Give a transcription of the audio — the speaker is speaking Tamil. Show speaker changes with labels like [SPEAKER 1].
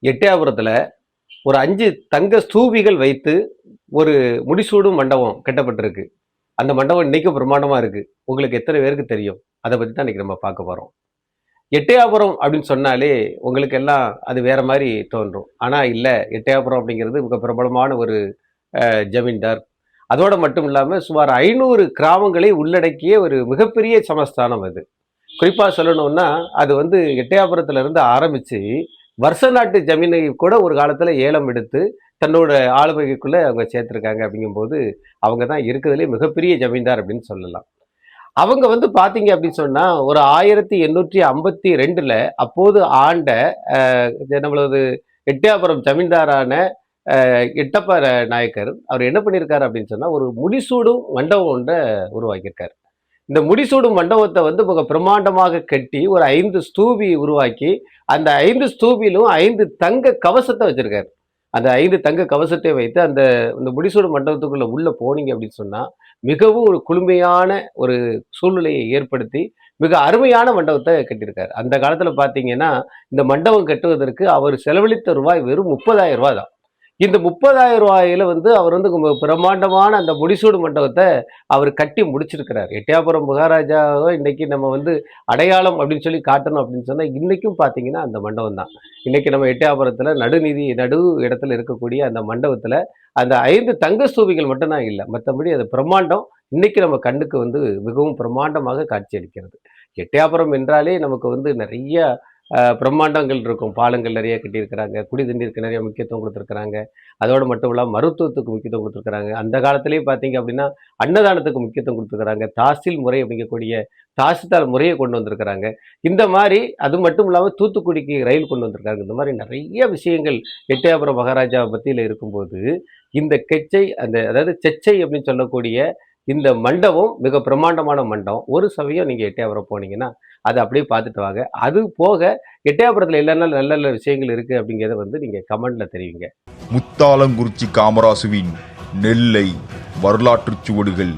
[SPEAKER 1] எட்டயபுரத்துல ஒரு 5 தங்க ஸ்தூபிகள் வைத்து ஒரு முடிசூடும் மண்டபம் கட்டப்பட்டிருக்கு. அந்த மண்டபம் இன்னைக்கும் பிரம்மாண்டமா இருக்கு. உங்களுக்கு எத்தனை பேருக்கு தெரியும்? அத பத்தி தான் இன்னைக்கு நம்ம பார்க்க போறோம். எட்டயாபுரம் அப்படின்னு சொன்னாலே உங்களுக்கு எல்லாம் அது வேற மாரி தோன்றும். ஆனா இல்ல, எட்டயாபுரம் அப்படிங்கிறது மிக பிரபலமான ஒரு ஜமீன்தார். அதோட மட்டும் இல்லாம சுமார் 500 கிராமங்களை உள்ளடக்கிய ஒரு மிகப்பெரிய சமஸ்தானம் அது. குறிப்பா சொல்லணும்னா, அது வந்து எட்டயாபுரத்துல இருந்து ஆரம்பிச்சு, வருச நாட்டு ஜமீனை கூட ஒரு காலத்துல ஏலம் எடுத்து, தன்னோட ஆளுமைக்குள்ள அவங்க சேர்த்திருக்காங்க அப்படிங்கும்போது, அவங்க தான் இருக்கிறதுலயே மிகப்பெரிய ஜமீன்தார் அப்படின்னு சொல்லலாம். அவங்க வந்து பார்த்தீங்க அப்படின்னு சொன்னா, ஒரு 1852ல அப்போது ஆண்ட நம்மளது எட்டயாபுரம் ஜமீன்தாரான எட்டப்ப நாயக்கர், அவர் என்ன பண்ணியிருக்காரு அப்படின்னு சொன்னா, ஒரு முடிசூடும் மண்டபம் ஒன்றை உருவாக்கியிருக்காரு. இந்த முடிசூடும் மண்டபத்தை வந்து மிக பிரம்மாண்டமாக கட்டி ஒரு 5 ஸ்தூபி உருவாக்கி, அந்த 5 ஸ்தூபிலும் 5 தங்க கவசத்தை வச்சிருக்காரு. அந்த 5 தங்க கவசத்தை வைத்து இந்த முடிசூடும் மண்டபத்துக்குள்ள உள்ள போனீங்க அப்படின்னு சொன்னா, மிகவும் ஒரு குளுமையான ஒரு சூழ்நிலையை ஏற்படுத்தி, மிக அருமையான மண்டபத்தை கட்டியிருக்காரு. அந்த காலத்துல பார்த்தீங்கன்னா, இந்த மண்டபம் கட்டுவதற்கு அவர் செலவழித்த ரூபாய் வெறும் ரூ. 30,000 தான். இந்த ரூ. 30,000 வந்து அவர் வந்து பிரம்மாண்டமான அந்த முடிசூடு மண்டபத்தை அவர் கட்டி முடிச்சிருக்கிறார். எட்டயாபுரம் மகாராஜாவ இன்னைக்கு நம்ம வந்து அடையாளம் அப்படின்னு சொல்லி காட்டணும் அப்படின்னு சொன்னா, இன்னைக்கும் பார்த்தீங்கன்னா அந்த மண்டபம் தான். இன்னைக்கு நம்ம எட்டயாபுரத்துல நடு இடத்துல இருக்கக்கூடிய அந்த மண்டபத்துல, அந்த 5 தங்க ஸ்தூபிகள் மட்டும் தான் இல்ல. மத்தபடி அது பிரம்மாண்டம். இன்னைக்கு நம்ம கண்ணுக்கு வந்து மிகவும் பிரம்மாண்டமாக காட்சியளிக்கிறது. எட்டயாபுரம் என்றாலே நமக்கு வந்து நெறைய பிரம்மாண்டங்கள் இருக்கும். பாலங்கள் நெறைய கட்டியிருக்கிறாங்க. குடி தண்ணீருக்கு நெறைய முக்கியத்துவம் குடுத்திருக்கிறாங்க. அதோட மட்டும் இல்லாம மருத்துவத்துக்கு முக்கியத்துவம் குடுத்திருக்கிறாங்க. அந்த காலத்திலேயே பார்த்தீங்க அப்படின்னா, அன்னதானத்துக்கு முக்கியத்துவம் குடுத்திருக்கிறாங்க. தாசில் முறை அப்படிங்கக்கூடிய தாசில்தார் முறைய கொண்டு வந்திருக்கிறாங்க. இந்த மாரி அது மட்டும் இல்லாம தூத்துக்குடிக்கு ரயில் கொண்டு வந்திருக்காங்க. இந்த மாரி நெறைய விஷயங்கள் எட்டயபுரம் மகாராஜா மத்தியில இருக்கும்போது, இந்த அதாவது செச்சை அப்படின்னு சொல்லக்கூடிய இந்த மண்டபம் மிக பிரம்மாண்டமான மண்டபம். ஒரு சமயம் நீங்க எட்டயபுரம் போனீங்கன்னா, அத அப்படியே பார்த்துட்டு வாங்க. அது போக எட்டயபுரத்துல என்னென்ன நல்ல நல்ல விஷயங்கள் இருக்கு அப்படிங்கிறத வந்து நீங்க கமெண்ட்ல தெரிவிங்க.
[SPEAKER 2] முத்தாலங்குறிச்சி காமராசுவின் நெல்லை வரலாற்றுச் சுவடுகள்.